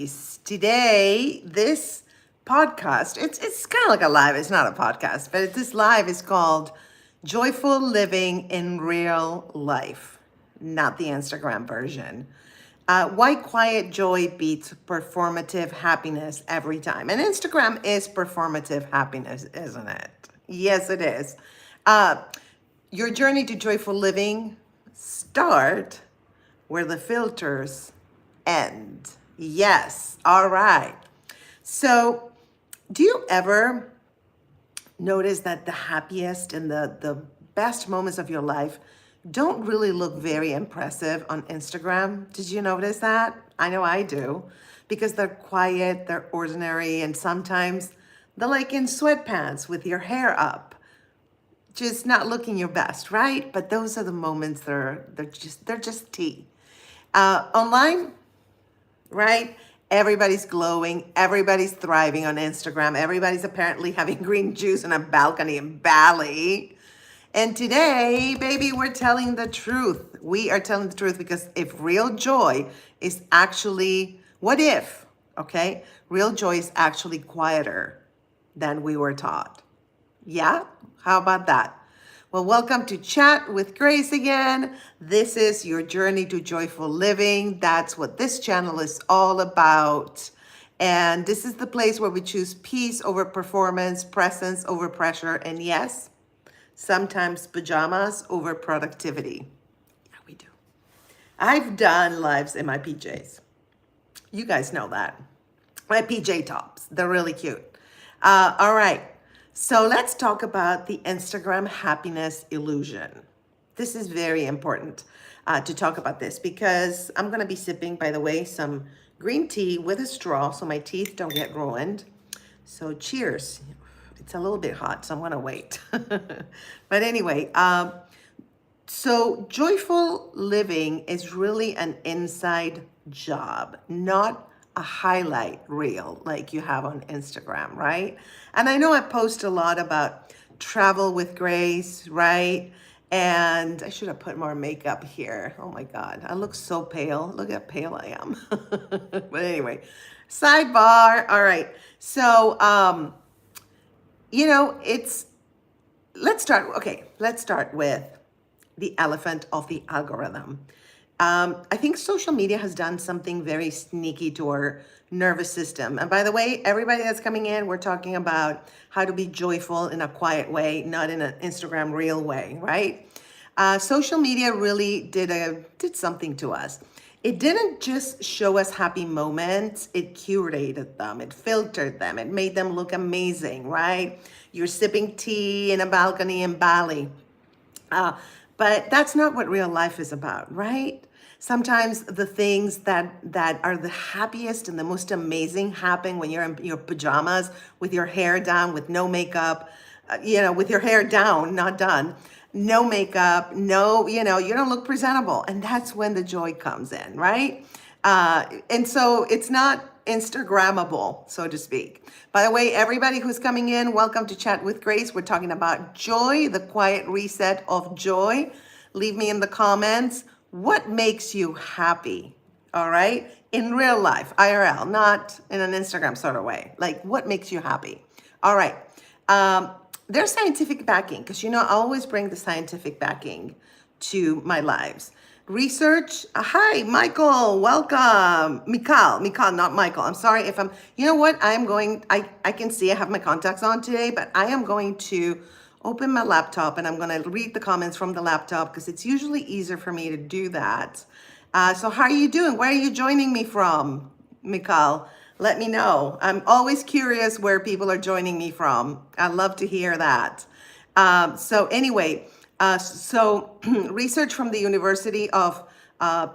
Today, this podcast, it's kind of like a live, it's not a podcast, but this live is called Joyful Living in Real Life, not the Instagram version. Why quiet joy beats performative happiness every time. And Instagram is performative happiness, isn't it? Yes, it is. Uh, your journey to joyful living start where the filters end. Yes. All right. So, do you ever notice that the happiest and the best moments of your life don't really look very impressive on Instagram? Did you notice that? I know I do, because they're quiet, they're ordinary, and sometimes they're like in sweatpants with your hair up, just not looking your best, right? But those are the moments they're just tea. Online, right? Everybody's glowing, everybody's thriving on Instagram, everybody's apparently having green juice on a balcony in Bali. And today, baby, we're telling the truth. We are telling the truth because if real joy is actually, what if, okay? Real joy is actually quieter than we were taught. Yeah? How about that? Well, welcome to Chat with Grace again. This is your journey to joyful living. That's what this channel is all about. And this is the place where we choose peace over performance, presence over pressure, and yes, sometimes pajamas over productivity. Yeah, we do. I've done lives in my PJs. You guys know that. My PJ tops. They're really cute. All right. So let's talk about the Instagram happiness illusion. This is very important to talk about this because I'm going to be sipping, by the way, some green tea with a straw so my teeth don't get ruined. So cheers. It's a little bit hot, so I'm going to wait. But anyway, so joyful living is really an inside job, not a highlight reel like you have on Instagram, right? And I know I post a lot about travel with grace, right? And I should have put more makeup here. Oh my God, I look so pale. Look how pale I am. But anyway, sidebar. All right. So, it's, let's start with the elephant of the algorithm. I think social media has done something very sneaky to our nervous system. And by the way, everybody that's coming in, we're talking about how to be joyful in a quiet way, not in an Instagram reel way, right? Social media really did something to us. It didn't just show us happy moments, it curated them, it filtered them, it made them look amazing, right? You're sipping tea in a balcony in Bali. Uh, but that's not what real life is about, right? Sometimes the things that are the happiest and the most amazing happen when you're in your pajamas with your hair down, with no makeup, with your hair down, not done, no makeup, no, you don't look presentable. And that's when the joy comes in, right? And so it's not Instagrammable, so to speak. By the way, everybody who's coming in, welcome to Chat with Grace. We're talking about joy, the quiet reset of joy. Leave me in the comments, what makes you happy? All right? In real life, IRL, not in an Instagram sort of way. Like, what makes you happy? All right. There's scientific backing, because I always bring the scientific backing to my lives. Research, hi, Michael, welcome. Mikal, not Michael. I'm sorry if I'm, you know what? I can see I have my contacts on today, but I am going to open my laptop and I'm going to read the comments from the laptop because it's usually easier for me to do that. So how are you doing? Where are you joining me from, Mikal? Let me know. I'm always curious where people are joining me from. I love to hear that. So anyway, research from the University of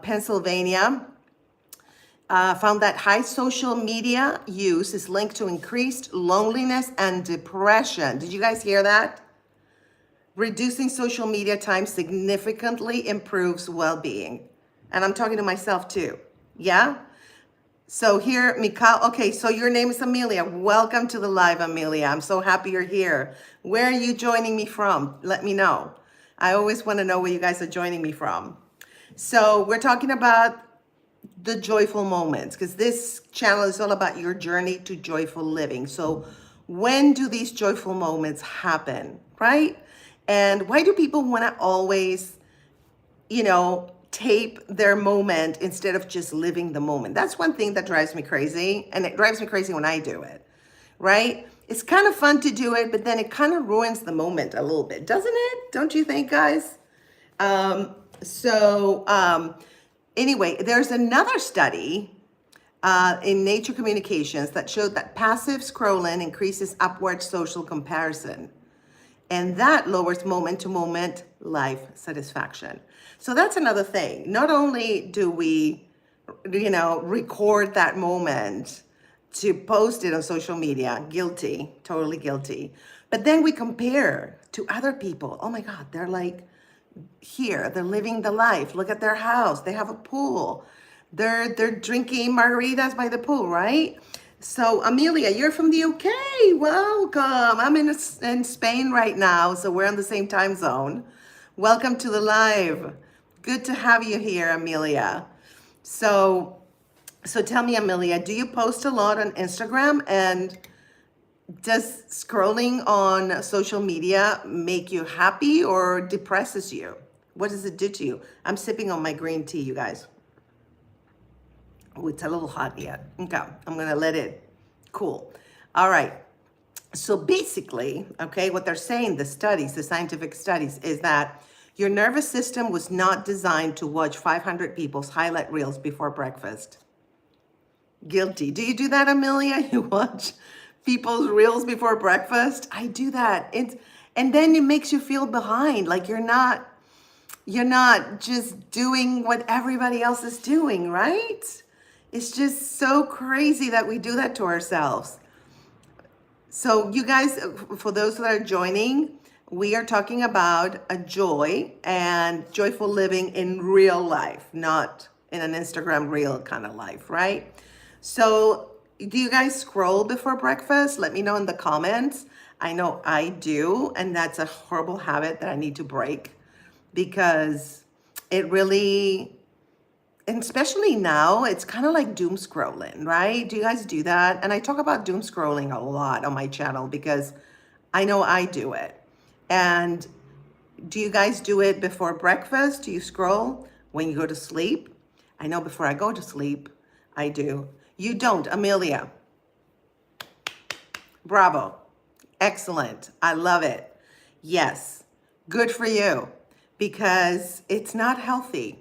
Pennsylvania found that high social media use is linked to increased loneliness and depression. Did you guys hear that? Reducing social media time significantly improves well-being. And I'm talking to myself too. Yeah? So here, Mikal, okay, so your name is Amelia. Welcome to the live, Amelia. I'm so happy you're here. Where are you joining me from? Let me know. I always want to know where you guys are joining me from. So we're talking about the joyful moments, because this channel is all about your journey to joyful living. So when do these joyful moments happen, right? And why do people want to always, tape their moment instead of just living the moment? That's one thing that drives me crazy. And it drives me crazy when I do it, right? It's kind of fun to do it, but then it kind of ruins the moment a little bit, doesn't it? Don't you think, guys? Anyway, there's another study in Nature Communications that showed that passive scrolling increases upward social comparison. And that lowers moment to moment life satisfaction. So that's another thing. Not only do we, record that moment to post it on social media, guilty, totally guilty. But then we compare to other people. Oh my God, they're like here, they're living the life. Look at their house. They have a pool. They're drinking margaritas by the pool, right? So Amelia, you're from the UK. Welcome. I'm in Spain right now, so we're on the same time zone. Welcome to the live. Good to have you here, Amelia. So tell me, Amelia, do you post a lot on Instagram? And does scrolling on social media make you happy or depresses you? What does it do to you? I'm sipping on my green tea, you guys. Oh, it's a little hot yet. Okay, I'm gonna let it cool. All right. So basically, okay, what they're saying, the studies, the scientific studies, is that your nervous system was not designed to watch 500 people's highlight reels before breakfast. Guilty. Do you do that, Amelia? You watch people's reels before breakfast? I do that. And then it makes you feel behind, like you're not just doing what everybody else is doing, right? It's just so crazy that we do that to ourselves. So you guys, for those that are joining, we are talking about a joy and joyful living in real life, not in an Instagram reel kind of life, right? So do you guys scroll before breakfast? Let me know in the comments. I know I do, and that's a horrible habit that I need to break because it really, and especially now, it's kind of like doom scrolling, right? Do you guys do that? And I talk about doom scrolling a lot on my channel because I know I do it. And do you guys do it before breakfast? Do you scroll when you go to sleep? I know before I go to sleep, I do. You don't, Amelia. Bravo. Excellent. I love it. Yes. Good for you because it's not healthy.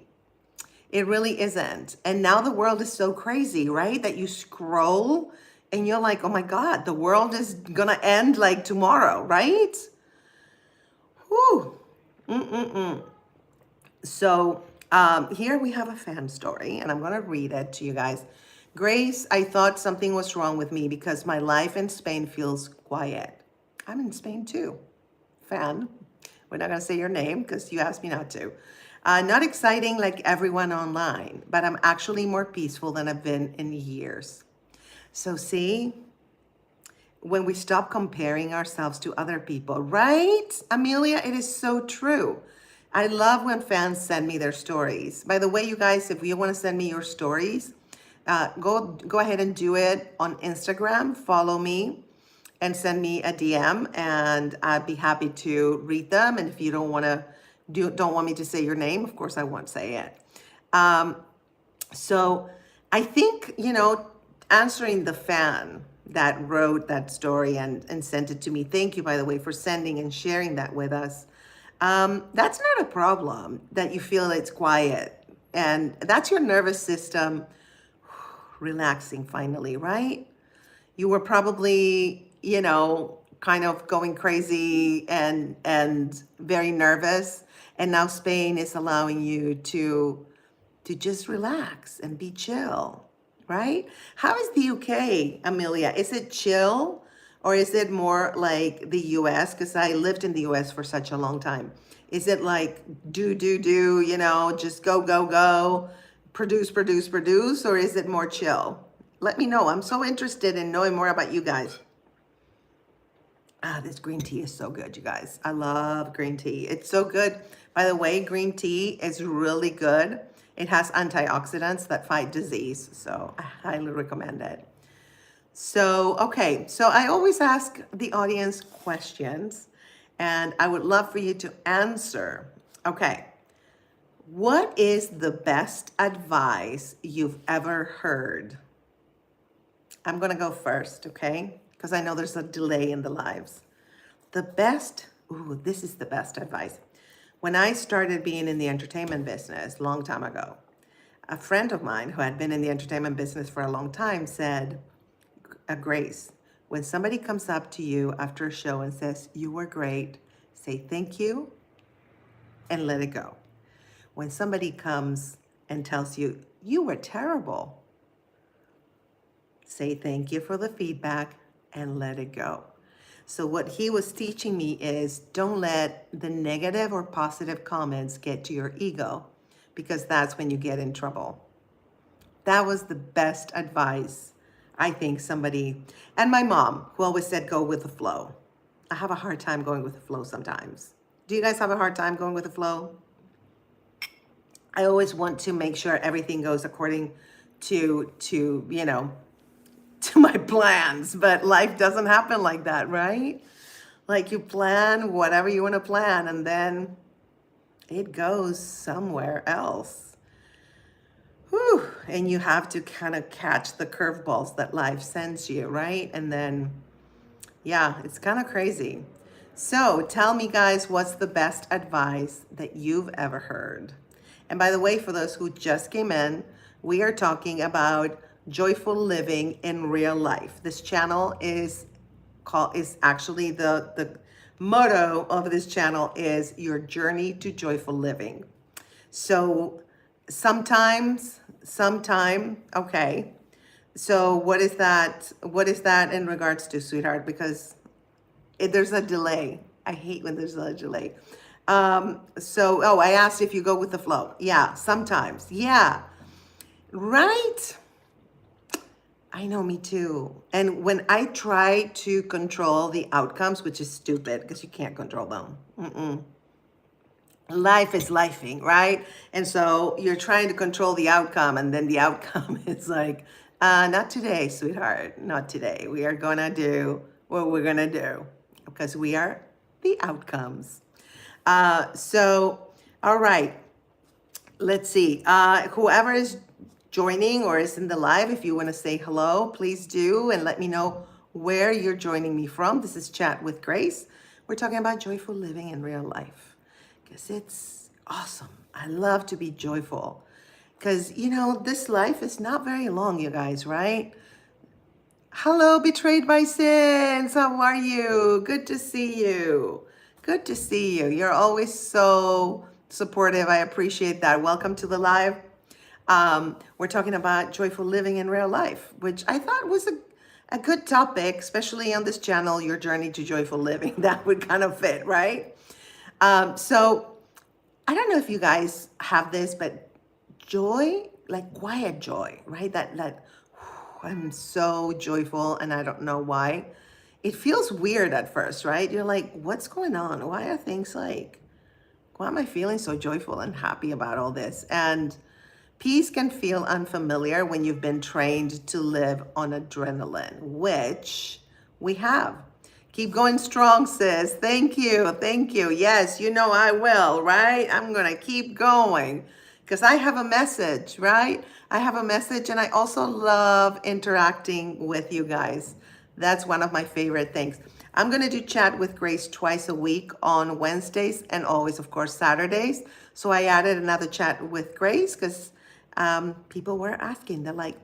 It really isn't. And now the world is so crazy, right? That you scroll and you're like, oh my God, the world is gonna end like tomorrow, right? Whew. So here we have a fan story and I'm gonna read it to you guys. Grace, I thought something was wrong with me because my life in Spain feels quiet. I'm in Spain too. Fan. We're not gonna say your name because you asked me not to. Not exciting like everyone online, but I'm actually more peaceful than I've been in years. So see, when we stop comparing ourselves to other people, right? Amelia, it is so true. I love when fans send me their stories. By the way, you guys, if you want to send me your stories, go ahead and do it on Instagram. Follow me and send me a DM, and I'd be happy to read them. And if you don't want me to say your name, of course I won't say it. So I think, answering the fan that wrote that story and sent it to me, thank you, by the way, for sending and sharing that with us. That's not a problem that you feel it's quiet. And that's your nervous system relaxing finally, right? You were probably, kind of going crazy and very nervous. And now Spain is allowing you to just relax and be chill, right? How is the UK, Amelia? Is it chill or is it more like the US? Because I lived in the US for such a long time. Is it like do, just go, produce, or is it more chill? Let me know. I'm so interested in knowing more about you guys. This green tea is so good, you guys. I love green tea. It's so good. By the way, green tea is really good It has antioxidants that fight disease, so I highly recommend it. So, okay, so I always ask the audience questions, and I would love for you to answer. Okay, what is the best advice you've ever heard? I'm gonna go first, okay? Because I know there's a delay in the lives. This is the best advice. When I started being in the entertainment business long time ago, a friend of mine who had been in the entertainment business for a long time said, Grace, when somebody comes up to you after a show and says, you were great, say thank you and let it go. When somebody comes and tells you, you were terrible, say thank you for the feedback and let it go. So what he was teaching me is don't let the negative or positive comments get to your ego, because that's when you get in trouble. That was the best advice I think somebody, and my mom, who always said, go with the flow. I have a hard time going with the flow sometimes. Do you guys have a hard time going with the flow? I always want to make sure everything goes according to to my plans, but life doesn't happen like that, right? Like you plan whatever you want to plan and then it goes somewhere else. Whew. And you have to kind of catch the curveballs that life sends you, right? And then, yeah, it's kind of crazy. So tell me, guys, what's the best advice that you've ever heard? And by the way, for those who just came in, we are talking about joyful living in real life. This channel is actually the motto of this channel is your journey to joyful living. So okay. So what is that? What is that in regards to, sweetheart? Because there's a delay. I hate when there's a delay. I asked if you go with the flow. Yeah, sometimes. Yeah, right. I know, me too. And when I try to control the outcomes, which is stupid because you can't control them. Life is lifing, right? And so you're trying to control the outcome, and then the outcome is like, not today, sweetheart, not today. We are gonna do what we're gonna do because we are the outcomes. All right, let's see. Whoever is joining or is in the live, if you want to say hello, please do, and let me know where you're joining me from. This is Chat with Grace. We're talking about joyful living in real life because it's awesome. I love to be joyful because, this life is not very long, you guys, right? Hello, Betrayed by Sins. How are you? Good to see you. Good to see you. You're always so supportive. I appreciate that. Welcome to the live. We're talking about joyful living in real life, which I thought was a good topic, especially on this channel, your journey to joyful living. That would kind of fit, right? So I don't know if you guys have this, but joy, like quiet joy, right? That I'm so joyful and I don't know why. It feels weird at first, right? You're like, what's going on? Why am I feeling so joyful and happy about all this? And peace can feel unfamiliar when you've been trained to live on adrenaline, which we have. Keep going strong, sis. Thank you. Thank you. Yes, I will, right? I'm going to keep going because I have a message, right? I have a message, and I also love interacting with you guys. That's one of my favorite things. I'm going to do Chat with Grace twice a week on Wednesdays and always, of course, Saturdays. So I added another Chat with Grace because people were asking. They're like,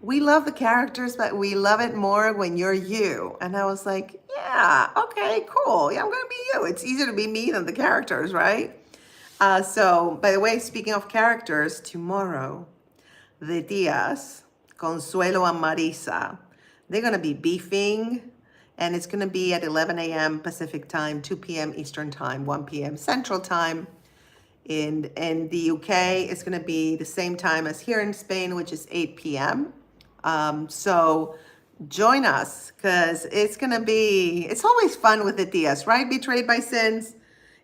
we love the characters, but we love it more when you're you. And I was like, yeah, okay, cool. Yeah, I'm going to be you. It's easier to be me than the characters, right? So, by the way, speaking of characters, tomorrow, the Tias, Consuelo and Marisa, they're going to be beefing, and it's going to be at 11 a.m. Pacific time, 2 p.m. Eastern time, 1 p.m. Central time. In the UK, it's going to be the same time as here in Spain, which is 8 p.m. So join us because it's always fun with the Tias, right? Betrayed by Sins.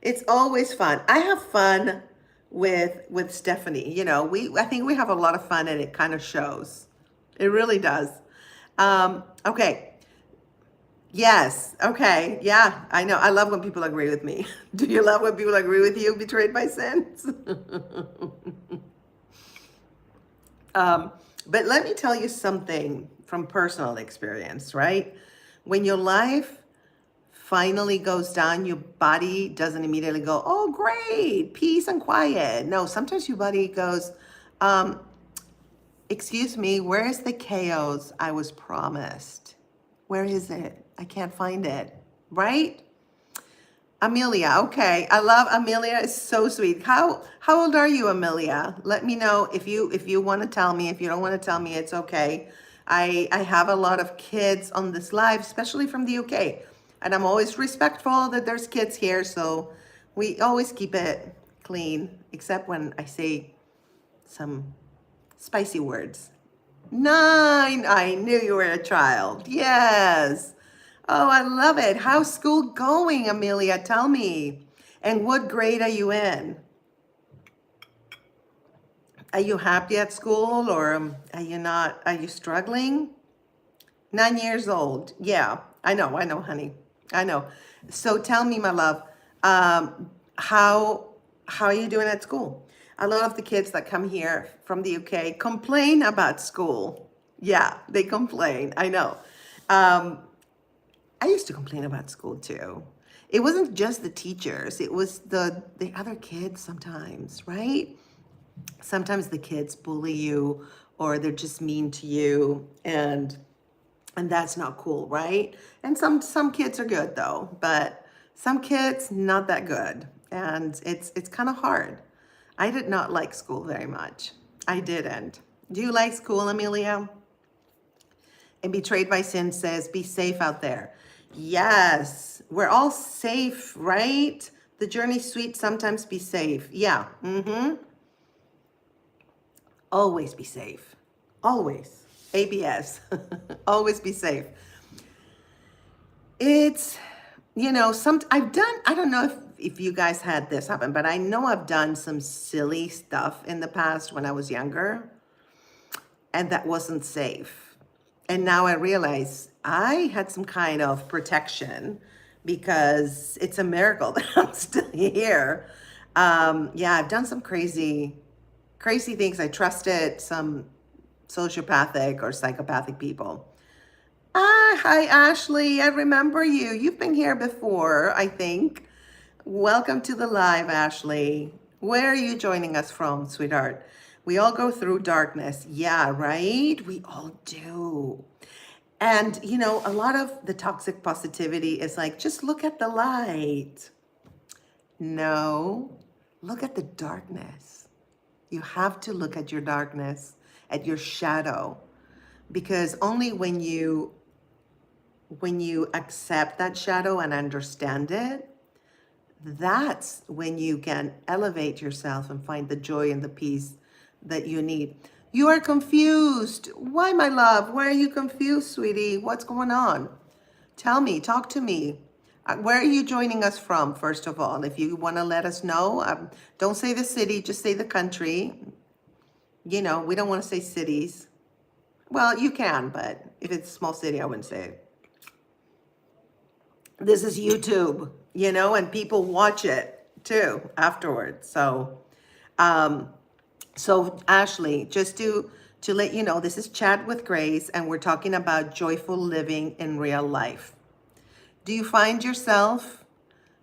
It's always fun. I have fun with Stephanie. You know, I think we have a lot of fun and it kind of shows. It really does. Okay. Yes. Okay. Yeah, I know. I love when people agree with me. Do you love when people agree with you, betrayed by sins? Um, but let me tell you something from personal experience, right? When your life finally goes down, your body doesn't immediately go, oh, great, peace and quiet. No, sometimes your body goes, um, excuse me, where is the chaos I was promised? Where is it? I can't find it, right? Amelia, okay. I love Amelia. It's so sweet. How old are you, Amelia? Let me know if you want to tell me. If you don't want to tell me, it's okay. I have a lot of kids on this live, especially from the UK. And I'm always respectful that there's kids here, so we always keep it clean, except when I say some spicy words. 9. I knew you were a child. Yes. Oh, I love it. How's school going, Amelia? Tell me. And what grade are you in? Are you happy at school or are you not? Are you struggling? 9 years old. Yeah, I know, honey. I know. So tell me, my love, how are you doing at school? A lot of the kids that come here from the UK complain about school. Yeah, they complain. I know. Um, I used to complain about school too. It wasn't just the teachers, it was the other kids sometimes, right? Sometimes the kids bully you or they're just mean to you and that's not cool, right? And some kids are good though, but some kids not that good. And it's kind of hard. I did not like school very much. I didn't. Do you like school, Amelia? And Betrayed by Sin says, be safe out there. Yes, we're all safe, right? The journey's sweet, sometimes be safe. Yeah, always be safe. Always. ABS. Always be safe. It's, I've done, I don't know if you guys had this happen, but I know I've done some silly stuff in the past when I was younger, and that wasn't safe. And now I realize I had some kind of protection because it's a miracle that I'm still here. Yeah, I've done some crazy things. I trusted some sociopathic or psychopathic people. Ah, hi, Ashley. I remember you. You've been here before, I think. Welcome to the live, Ashley. Where are you joining us from, sweetheart? We all go through darkness. Yeah, right? We all do. And, a lot of the toxic positivity is like, just look at the light. No, look at the darkness. You have to look at your darkness, at your shadow, because only when you accept that shadow and understand it, that's when you can elevate yourself and find the joy and the peace that you need. You are confused. Why, my love? Why are you confused, sweetie? What's going on? Tell me, talk to me. Where are you joining us from, first of all? If you want to let us know, don't say the city, just say the country. We don't want to say cities. Well, you can, but if it's a small city, I wouldn't say it. This is YouTube, and people watch it too afterwards. So Ashley, just to let you know, this is Chat with Grace, and we're talking about joyful living in real life. Do you find yourself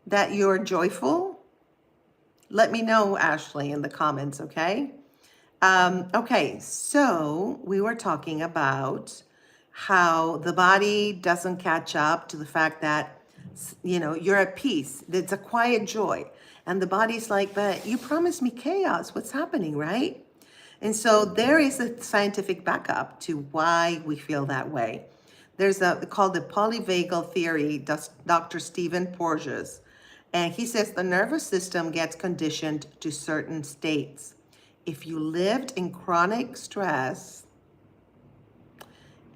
that you're joyful? Let me know, Ashley, in the comments, okay? Okay, so we were talking about how the body doesn't catch up to the fact that, you're at peace. It's a quiet joy. And the body's like, but you promised me chaos. What's happening, right? And so there is a scientific backup to why we feel that way. There's called the polyvagal theory, Dr. Stephen Porges. And he says the nervous system gets conditioned to certain states. If you lived in chronic stress,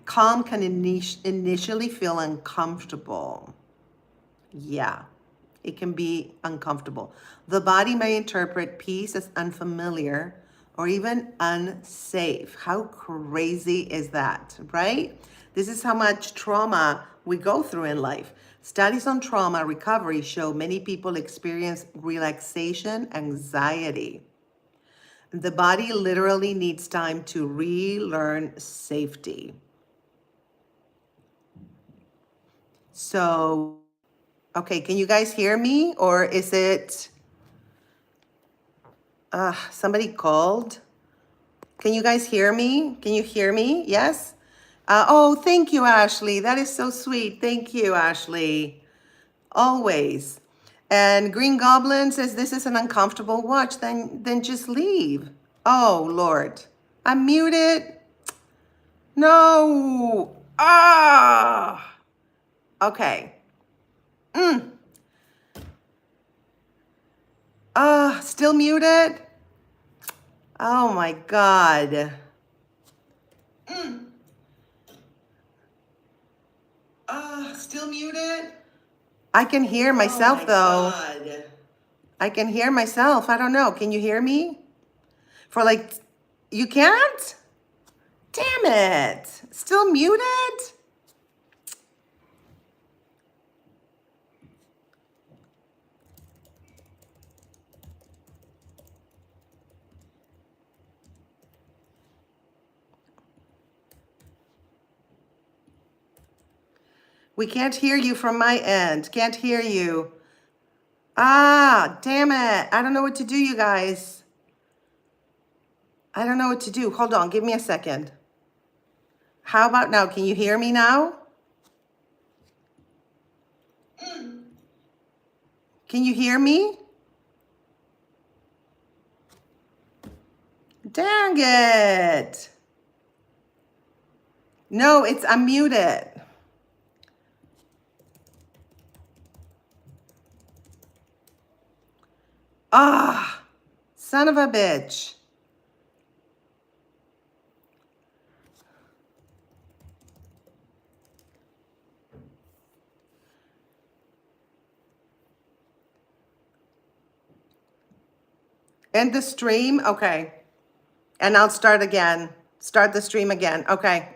calm can initially feel uncomfortable. Yeah. It can be uncomfortable. The body may interpret peace as unfamiliar or even unsafe. How crazy is that, right? This is how much trauma we go through in life. Studies on trauma recovery show many people experience relaxation anxiety. The body literally needs time to relearn safety. So, okay, can you guys hear me? Or is it somebody called? Can you guys hear me? Can you hear me? Yes? Oh, thank you, Ashley. That is so sweet. Thank you, Ashley. Always. And Green Goblin says this is an uncomfortable watch. Then just leave. Oh, Lord. I'm muted. No. Ah. Okay. Still muted? Oh my God. Still muted? I can hear myself though. God. I can hear myself. I don't know. Can you hear me? For like, you can't? Damn it. Still muted? We can't hear you from my end. Can't hear you. Damn it. I don't know what to do, you guys. I don't know what to do. Hold on. Give me a second. How about now? Can you hear me now? Can you hear me? Dang it. No, I'm muted. Son of a bitch. End the stream? Okay. And I'll start again. Start the stream again. Okay.